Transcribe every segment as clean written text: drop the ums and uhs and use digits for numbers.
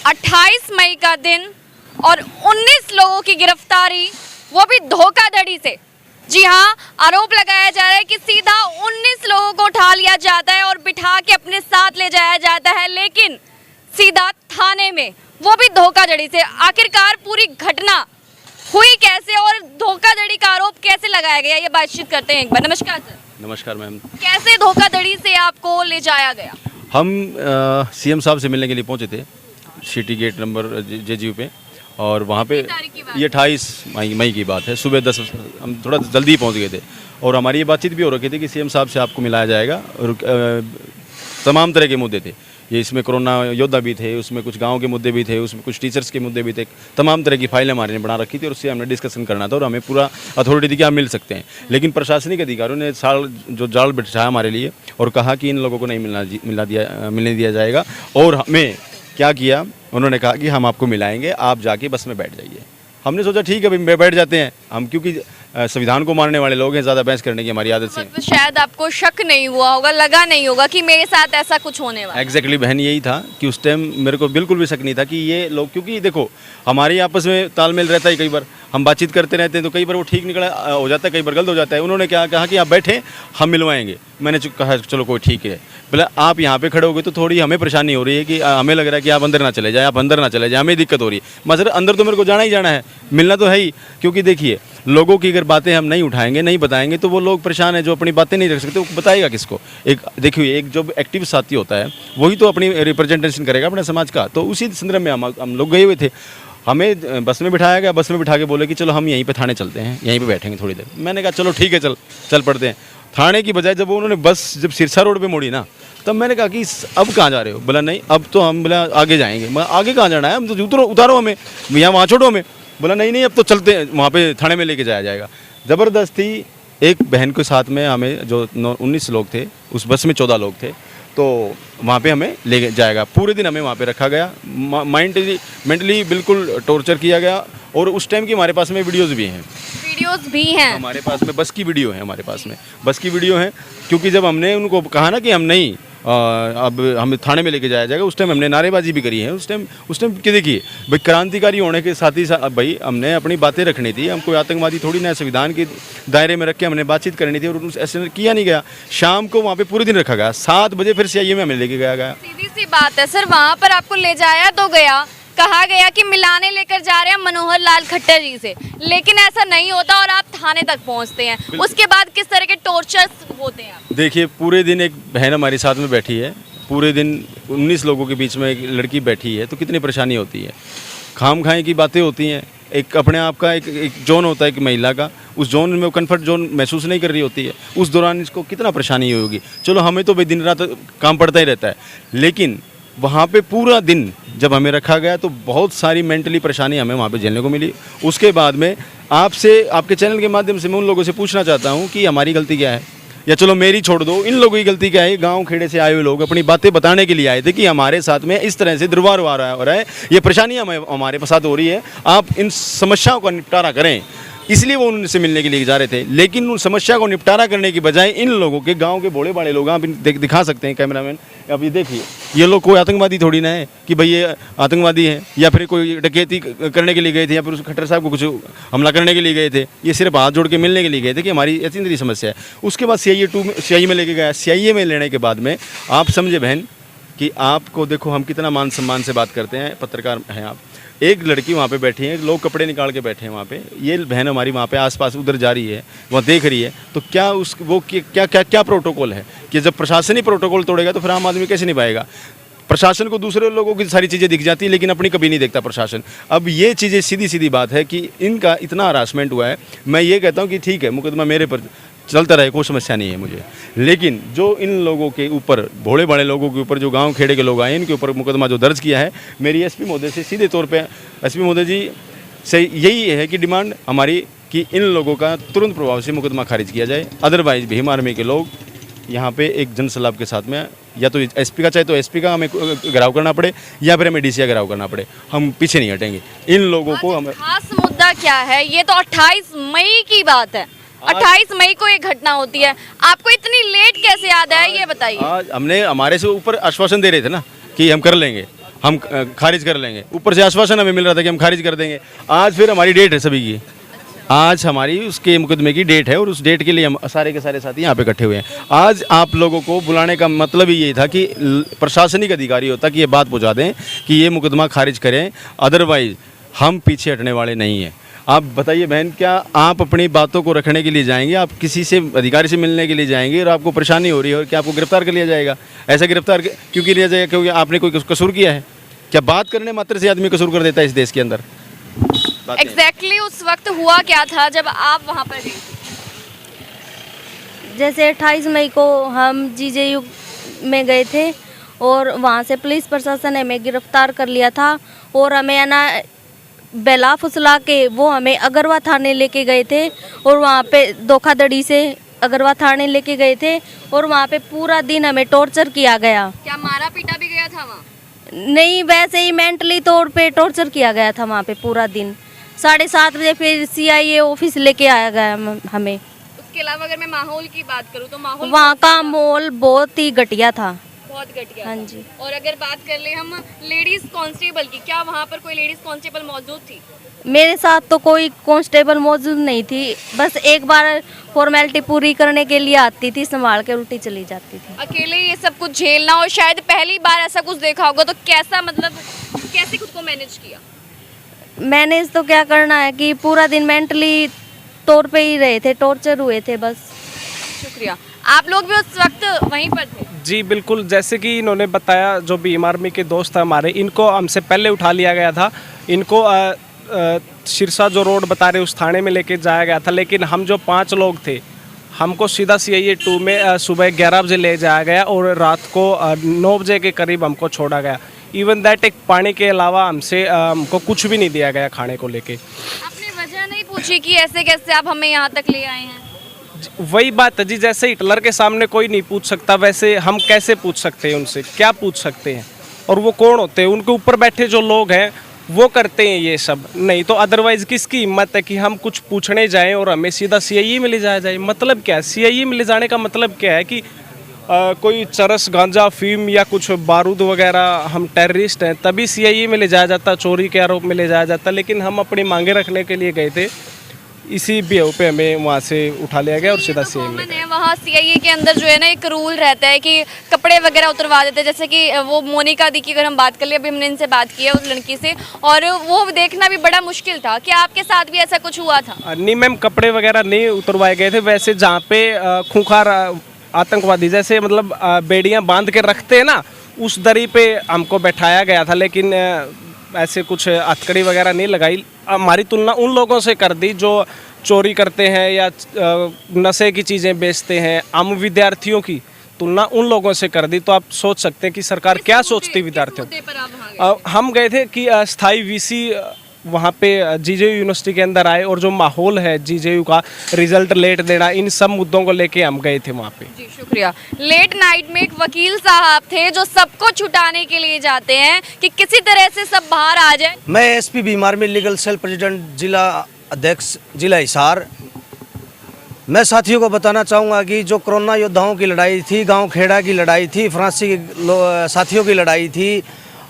28 मई का दिन और 19 लोगों की गिरफ्तारी, वो भी धोखाधड़ी से। जी हाँ, आरोप लगाया जा रहा है कि सीधा 19 लोगों को उठा लिया जाता है और बिठा के अपने साथ ले जाया जाता है, लेकिन सीधा थाने में, वो भी धोखाधड़ी से। आखिरकार पूरी घटना हुई कैसे और धोखाधड़ी का आरोप कैसे लगाया गया, ये बातचीत करते हैं एक बार। नमस्कार सर। नमस्कार मैम। कैसे धोखाधड़ी से आपको ले जाया गया? हम सीएम साहब से मिलने के लिए पहुंचे थे सिटी गेट नंबर JGU पे, और वहाँ पे ये 28 मई की बात है, सुबह 10 हम थोड़ा जल्दी पहुँच गए थे और हमारी ये बातचीत भी हो रखी थी कि सीएम साहब से आपको मिलाया जाएगा। और तमाम तरह के मुद्दे थे, ये इसमें कोरोना योद्धा भी थे, उसमें कुछ गांव के मुद्दे भी थे, उसमें कुछ टीचर्स के मुद्दे भी थे, तमाम तरह की फाइलें हमारे ने बना रखी थी और उससे हमने डिस्कशन करना था और हमें पूरा अथॉरिटी थी कि आप मिल सकते हैं। लेकिन प्रशासनिक अधिकारियों ने जो जाल बिठाया हमारे लिए और कहा कि इन लोगों को नहीं मिलने दिया जाएगा। और हमें क्या किया, उन्होंने कहा कि हम आपको मिलाएंगे, आप जाके बस में बैठ जाइए। हमने सोचा ठीक है भाई बैठ जाते हैं, हम क्योंकि संविधान को मानने वाले लोग हैं, ज़्यादा बहस करने की हमारी आदत से। तो शायद आपको शक नहीं हुआ होगा, लगा नहीं होगा कि मेरे साथ ऐसा कुछ होने वाला। एग्जैक्टली बहन, यही था कि उस टाइम मेरे को बिल्कुल भी शक नहीं था कि ये लोग, क्योंकि देखो हमारी आपस में तालमेल रहता है, कई बार हम बातचीत करते रहते हैं तो कई बार वो ठीक निकला हो जाता है, कई बार गलत हो जाता है। उन्होंने क्या कहा कि आप बैठे, हम मिलवाएंगे। मैंने कहा चलो कोई ठीक है, बोला आप यहाँ पे खड़े हो गए तो थोड़ी हमें परेशानी हो रही है कि हमें लग रहा है कि आप अंदर ना चले जाए, आप अंदर ना चले जाए, हमें दिक्कत हो रही है। मगर अंदर तो मेरे को जाना ही जाना है, मिलना तो है ही। क्योंकि देखिए लोगों की अगर बातें हम नहीं उठाएंगे, नहीं बताएंगे तो वो लोग परेशान हैं, जो अपनी बातें नहीं रख सकते वो बताएगा किसको। एक देखिए, एक जो एक्टिव साथी होता है वही तो अपनी रिप्रेजेंटेशन करेगा अपने समाज का। तो उसी संदर्भ में हम लोग गए हुए थे। हमें बस में बिठाया गया, बस में बिठा के बोले कि चलो हम यहीं पे थाने चलते हैं, यहीं पे बैठेंगे थोड़ी देर। मैंने कहा चलो ठीक है, चल पड़ते हैं। थाने की बजाय जब उन्होंने बस जब सिरसा रोड पे मोड़ी ना, तब मैंने कहा कि अब कहाँ जा रहे हो? बोला नहीं अब तो हम, बोला आगे जाएंगे। मैं आगे कहाँ जाना है, हम तो उतारो हमें, यहाँ वहाँ छोड़ो हमें। बोला नहीं अब तो चलते हैं, वहाँ पे थाने में लेके जाया जाएगा। ज़बरदस्ती एक बहन के साथ में हमें जो 19 लोग थे, उस बस में 14 लोग थे, तो वहाँ पे हमें ले जाएगा। पूरे दिन हमें वहाँ पे रखा गया, मेंटली बिल्कुल टॉर्चर किया गया। और उस टाइम की हमारे पास में वीडियोस भी हैं हमारे पास में, बस की वीडियो है हमारे पास में, बस की वीडियो है। क्योंकि जब हमने उनको कहा ना कि हम नहीं, अब हमें थाने में लेके जाया जाएगा, उस टाइम हमने नारेबाजी भी करी है। उस टाइम कि देखिए भाई, क्रांतिकारी होने के साथ ही साथ भाई हमने अपनी बातें रखनी थी, हमको आतंकवादी थोड़ी ना संविधान के दायरे में रख के हमने बातचीत करनी थी, और ऐसे किया नहीं गया। शाम को वहाँ पे पूरे दिन रखा गया, 7 बजे फिर CIA में हमें लेके गया। सीधी सी बात है सर, वहाँ पर आपको ले जाया तो गया, कहा गया कि मिलाने लेकर जा रहे हैं मनोहर लाल खट्टर जी से, लेकिन ऐसा नहीं होता और आप थाने तक पहुंचते हैं। उसके बाद किस तरह के टॉर्चर्स होते हैं? देखिए पूरे दिन एक बहन हमारे साथ में बैठी है, पूरे दिन 19 लोगों के बीच में एक लड़की बैठी है, तो कितनी परेशानी होती है। खाम खाएँ की बातें होती हैं। एक अपने आप का एक जोन होता है एक महिला का, उस जोन में वो कम्फर्ट जोन महसूस नहीं कर रही होती है। उस दौरान इसको कितना परेशानी होगी। चलो हमें तो भाई दिन रात काम पड़ता ही रहता है, लेकिन वहाँ पे पूरा दिन जब हमें रखा गया तो बहुत सारी मेंटली परेशानी हमें वहाँ पे झेलने को मिली। उसके बाद में आपसे, आपके चैनल के माध्यम से मैं उन लोगों से पूछना चाहता हूँ कि हमारी गलती क्या है, या चलो मेरी छोड़ दो, इन लोगों की गलती क्या है? गांव खेड़े से आए हुए लोग अपनी बातें बताने के लिए आए थे कि हमारे साथ में इस तरह से दुर्व्यवहार हो रहा है, ये परेशानी हमारे साथ हो रही है, आप इन समस्याओं का निपटारा करें। इसलिए वो उनसे मिलने के लिए जा रहे थे। लेकिन उन समस्या को निपटारा करने की बजाय इन लोगों के, गांव के बड़े बड़े लोग, आप दिखा सकते हैं कैमरामैन, अब ये देखिए, ये लोग कोई आतंकवादी थोड़ी ना है कि भाई ये आतंकवादी है या फिर कोई डकैती करने के लिए गए थे या फिर उस खट्टर साहब को कुछ हमला करने के लिए गए थे। ये सिर्फ हाथ जोड़ के मिलने के लिए गए थे कि हमारी ऐसी इतनी समस्या है। उसके बाद CIA में लेके गया। CIA में लेने के बाद में आप समझे बहन कि आपको देखो हम कितना मान सम्मान से बात करते हैं, पत्रकार हैं आप। एक लड़की वहाँ पे बैठी है, लोग कपड़े निकाल के बैठे हैं वहाँ पे, ये बहन हमारी वहाँ पे आसपास उधर जा रही है, वहाँ देख रही है, तो क्या क्या प्रोटोकॉल है कि जब प्रशासन ही प्रोटोकॉल तोड़ेगा तो फिर आम आदमी कैसे निभाएगा? प्रशासन को दूसरे लोगों की सारी चीज़ें दिख जाती है, लेकिन अपनी कभी नहीं देखता प्रशासन। अब ये चीज़ें सीधी बात है कि इनका इतना हरासमेंट हुआ है। मैं ये कहता हूँ कि ठीक है, मुकदमा मेरे पर चलता रहे, कोई समस्या नहीं है मुझे, लेकिन जो इन लोगों के ऊपर, भोले बड़े लोगों के ऊपर, जो गांव खेड़े के लोग आए, इनके ऊपर मुकदमा जो दर्ज किया है, मेरी SP महोदय से सीधे तौर पे, SP महोदय जी से यही है कि डिमांड हमारी कि इन लोगों का तुरंत प्रभाव से मुकदमा खारिज किया जाए। अदरवाइज भीम आर्मी के लोग यहाँ पे एक जनसलाब के साथ में, या तो SP का, चाहे तो SP का हमें घेराव करना पड़े या फिर हमें DC का घेराव करना पड़े, हम पीछे नहीं हटेंगे। इन लोगों को हमें खास मुद्दा क्या है? ये तो 28 मई की बात है, 28 मई को ये घटना होती है, आपको इतनी लेट कैसे याद है, ये बताइए। आज हमने, हमारे से ऊपर आश्वासन दे रहे थे ना कि हम कर लेंगे, हम खारिज कर लेंगे। ऊपर से आश्वासन हमें मिल रहा था कि हम खारिज कर देंगे। आज फिर हमारी डेट है सभी की, आज हमारी उसके मुकदमे की डेट है और उस डेट के लिए हम सारे के सारे साथी यहाँ पे इकट्ठे हुए हैं। आज आप लोगों को बुलाने का मतलब ही यही था कि प्रशासनिक अधिकारी होता कि ये बात पहुँचा दें कि ये मुकदमा खारिज करें, अदरवाइज हम पीछे हटने वाले नहीं हैं। आप बताइए बहन, क्या आप अपनी बातों को रखने के लिए जाएंगे, आप किसी से अधिकारी से मिलने के लिए जाएंगे और आपको परेशानी हो रही है और क्या आपको गिरफ्तार कर लिया जाएगा? ऐसा गिरफ्तार क्यों किया जाएगा? क्योंकि आपने कोई कसूर किया है? क्या बात करने मात्र से आदमी कसूर कर देता है इस देश के अंदर? एग्जैक्टली उस वक्त हुआ क्या था जब आप वहाँ पर गई? जैसे 28 मई को हम जीजेयू में गए थे और वहाँ से पुलिस प्रशासन ने हमें गिरफ्तार कर लिया था और हमें है ना बेला फुसला के वो हमें अगरवा थाने लेके गए थे और वहाँ पे धोखाधड़ी से अगरवा थाने लेके गए थे और वहाँ पे पूरा दिन हमें टॉर्चर किया गया। क्या मारा पीटा भी गया था वहाँ? नहीं, वैसे ही मेंटली तौर पे टॉर्चर किया गया था वहाँ पे पूरा दिन। 7:30 बजे फिर CIA ऑफिस लेके आया गया हमें। उसके अलावा अगर मैं माहौल की बात करूँ तो माहौल वहाँ का माहौल बहुत ही घटिया था। बहुत घटिया हाँ था। जी। और अगर बात कर ले हम लेडीज कांस्टेबल की, क्या वहाँ पर कोई लेडीज कांस्टेबल मौजूद थी? मेरे साथ तो कोई कांस्टेबल मौजूद नहीं थी, बस एक बार फॉर्मेलिटी पूरी करने के लिए आती थी, संभाल के उल्टी चली जाती थी। अकेले ये सब कुछ झेलना और शायद पहली बार ऐसा कुछ देखा होगा, तो कैसा मतलब कैसे खुद को मैनेज किया? मैनेज तो क्या करना है कि पूरा दिन मेंटली तौर पे ही रहे थे, टॉर्चर हुए थे बस। शुक्रिया। आप लोग भी उस वक्त वहीं पर थे? जी बिल्कुल, जैसे कि इन्होंने बताया, जो भीम आर्मी के दोस्त हैं हमारे, इनको हमसे पहले उठा लिया गया था। इनको सिरसा जो रोड बता रहे उस थाने में लेके जाया गया था, लेकिन हम जो 5 लोग थे हमको सीधा CIA 2 में सुबह 11 बजे ले जाया गया और रात को 9 बजे के करीब हमको छोड़ा गया। इवन दैट एक पानी के अलावा हमको कुछ भी नहीं दिया गया खाने को लेके। आपने वजह नहीं पूछी कि ऐसे कैसे आप हमें यहाँ तक ले आए हैं? वही बात है जी, जैसे हिटलर के सामने कोई नहीं पूछ सकता, वैसे हम कैसे पूछ सकते हैं उनसे? क्या पूछ सकते हैं? और वो कौन होते हैं? उनके ऊपर बैठे जो लोग हैं वो करते हैं ये सब, नहीं तो अदरवाइज किसकी हिम्मत है कि हम कुछ पूछने जाएं और हमें सीधा CIA में ले जाया जाए? मतलब क्या है? CIA में ले जाने का मतलब क्या है कि कोई चरस, गांजा, अफीम या कुछ बारूद वगैरह, हम टेररिस्ट हैं तभी CIA में ले जाया जाता, चोरी के आरोप में ले जाया जाता। लेकिन हम अपनी मांगे रखने के लिए गए थे, इसी बेव पे हमें वहाँ से उठा लिया गया और सीधा CIA में। है वहाँ CIA के अंदर जो है ना एक रूल रहता है कि कपड़े वगैरह उतरवा देते हैं, जैसे कि वो मोनिका दी की अगर हम बात कर ले, अभी हमने इनसे बात की है उस लड़की से, और वो देखना भी बड़ा मुश्किल था। क्या आपके साथ भी ऐसा कुछ हुआ था? नहीं मैम, कपड़े वगैरह नहीं उतरवाए गए थे। वैसे जहाँ पे खूंखार आतंकवादी जैसे मतलब बेड़ियाँ बांध के रखते हैं ना, उस दरी पे हमको बैठाया गया था, लेकिन ऐसे कुछ हथकड़ी वगैरह नहीं लगाई। हमारी तुलना उन लोगों से कर दी जो चोरी करते हैं या नशे की चीज़ें बेचते हैं। आम विद्यार्थियों की तुलना उन लोगों से कर दी, तो आप सोच सकते हैं कि सरकार क्या सोचती विद्यार्थियों। हम गए थे कि स्थायी VC वहाँ पे GJU यूनिवर्सिटी के अंदर आए और जो माहौल है GJU का, रिजल्ट लेट देना, इन सब मुद्दों को लेके हम गए थे वहाँ पे। जी शुक्रिया। लेट नाइट में एक वकील साहब थे जो सबको छुटाने के लिए जाते हैं कि किसी तरह से सब बाहर आ जाए। मैं SP Bhim Army legal cell president, जिला अध्यक्ष, जिला हिसार। मैं साथियों को बताना चाहूँगा कि जो कोरोना योद्धाओं की लड़ाई थी, गांव खेड़ा की लड़ाई थी, फ्रांसी के साथियों की लड़ाई थी,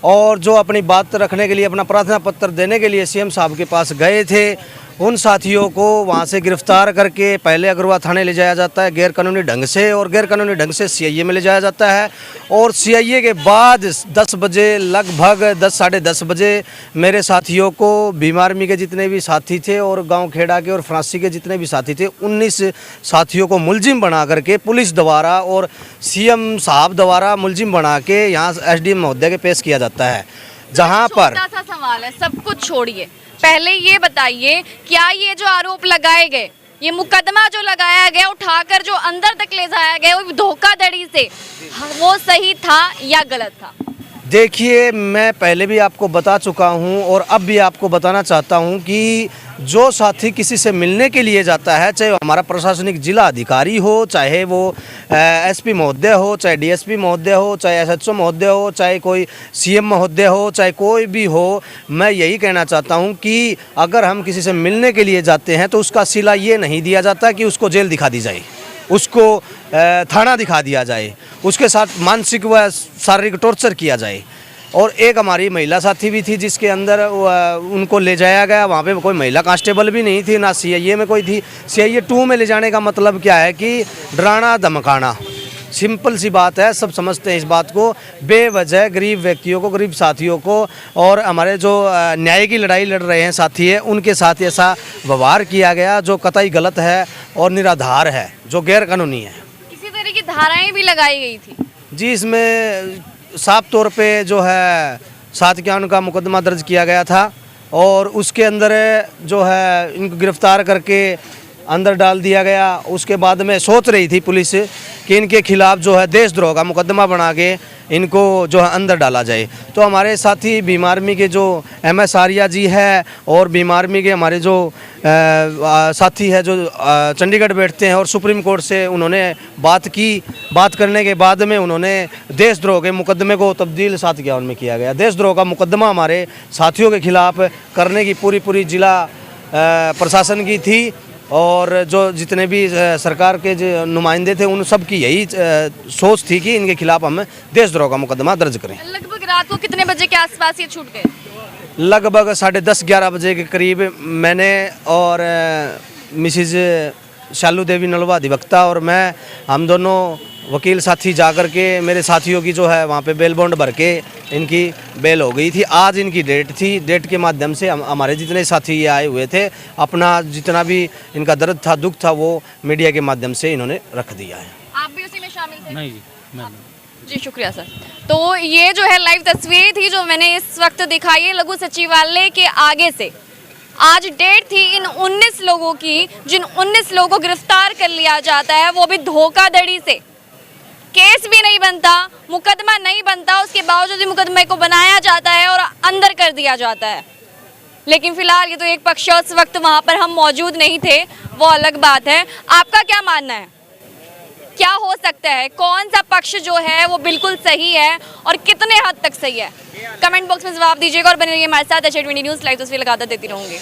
और जो अपनी बात रखने के लिए अपना प्रार्थना पत्र देने के लिए CM साहब के पास गए थे, उन साथियों को वहाँ से गिरफ्तार करके पहले अगरवा थाने ले जाया जाता है गैर कानूनी ढंग से, और गैर कानूनी ढंग से CIA में ले जाया जाता है। और CIA के बाद 10 बजे, लगभग 10 साढ़े 10 बजे मेरे साथियों को, भीम आर्मी के जितने भी साथी थे और गांव खेड़ा के और फ्रांसी के जितने भी साथी थे, 19 साथियों को मुलजिम बना करके पुलिस द्वारा और CM साहब द्वारा मुलजिम बना के यहाँ SDM महोदय के पेश किया जाता है। जहाँ पर छोटा सा सवाल है, सब कुछ छोड़िए, पहले ये बताइए क्या ये जो आरोप लगाए गए, ये मुकदमा जो लगाया गया उठाकर जो अंदर तक ले जाया गया वो धोखाधड़ी से, वो सही था या गलत था? देखिए, मैं पहले भी आपको बता चुका हूं और अब भी आपको बताना चाहता हूं कि जो साथी किसी से मिलने के लिए जाता है, चाहे वो हमारा प्रशासनिक जिला अधिकारी हो, चाहे वो SP महोदय हो, चाहे DSP महोदय हो, चाहे SHO महोदय हो, चाहे कोई CM महोदय हो, चाहे कोई भी हो, मैं यही कहना चाहता हूं कि अगर हम किसी से मिलने के लिए जाते हैं तो उसका सिला ये नहीं दिया जाता कि उसको जेल दिखा दी जाए, उसको थाना दिखा दिया जाए, उसके साथ मानसिक व शारीरिक टॉर्चर किया जाए। और एक हमारी महिला साथी भी थी जिसके अंदर उनको ले जाया गया। वहाँ पे कोई महिला कांस्टेबल भी नहीं थी, ना CIA में कोई थी। CIA 2 में ले जाने का मतलब क्या है कि डराना धमकाना, सिंपल सी बात है, सब समझते हैं इस बात को। बेवजह गरीब व्यक्तियों को, गरीब साथियों को और हमारे जो न्याय की लड़ाई लड़ रहे हैं साथी है, उनके साथ ऐसा व्यवहार किया गया जो कतई गलत है और निराधार है, जो गैर कानूनी है। किसी तरह की धाराएं भी लगाई गई थी। जी, इसमें साफ तौर पे जो है 751 का मुकदमा दर्ज किया गया था और उसके अंदर जो है इनको गिरफ्तार करके अंदर डाल दिया गया। उसके बाद में सोच रही थी पुलिस कि इनके खिलाफ जो है देशद्रोह का मुकदमा बना के इनको जो है अंदर डाला जाए। तो हमारे साथी भीम आर्मी के जो MS आर्या जी है और भीम आर्मी के हमारे जो साथी है जो चंडीगढ़ बैठते हैं और सुप्रीम कोर्ट से उन्होंने बात की। बात करने के बाद में उन्होंने देशद्रोह के मुकदमे को तब्दील 751 में किया गया। देशद्रोह का मुकदमा हमारे साथियों के खिलाफ करने की पूरी जिला प्रशासन की थी और जो जितने भी सरकार के जो नुमाइंदे थे उन सब की यही सोच थी कि इनके खिलाफ हम देशद्रोह का मुकदमा दर्ज करें। लगभग रात को कितने बजे के आसपास ये छूट गए? लगभग 10:30-11 बजे के करीब मैंने और मिसिज शालू देवी नलवा अधिवक्ता और मैं, हम दोनों वकील साथी जाकर के मेरे साथियों की जो है वहाँ पे बेल बॉन्ड भर के इनकी बेल हो गई थी। आज इनकी डेट थी। डेट के माध्यम से हमारे जितने साथी ये आए हुए थे, अपना जितना भी इनका दर्द था, दुख था, वो मीडिया के माध्यम से इन्होंने रख दिया है। आप भी उसी में शामिल थे? नहीं जी, मैं जी शुक्रिया सर। तो ये जो है लाइव तस्वीरें थी जो मैंने इस वक्त दिखाई है लघु सचिवालय के आगे से। आज डेट थी इन 19 लोगों की, जिन 19 लोगों को गिरफ्तार कर लिया जाता है, वो भी धोखाधड़ी से। केस भी नहीं बनता, मुकदमा नहीं बनता, उसके बावजूद भी मुकदमे को बनाया जाता है और अंदर कर दिया जाता है। लेकिन फिलहाल ये तो एक पक्ष है, उस वक्त वहाँ पर हम मौजूद नहीं थे, वो अलग बात है। आपका क्या मानना है, क्या हो सकता है, कौन सा पक्ष जो है वो बिल्कुल सही है और कितने हद तक सही है? कमेंट बॉक्स में जवाब दीजिएगा और बने रहिए हमारे साथ। H8 न्यूज़ लाइव तस्वीर लगातार देती रहूँगी।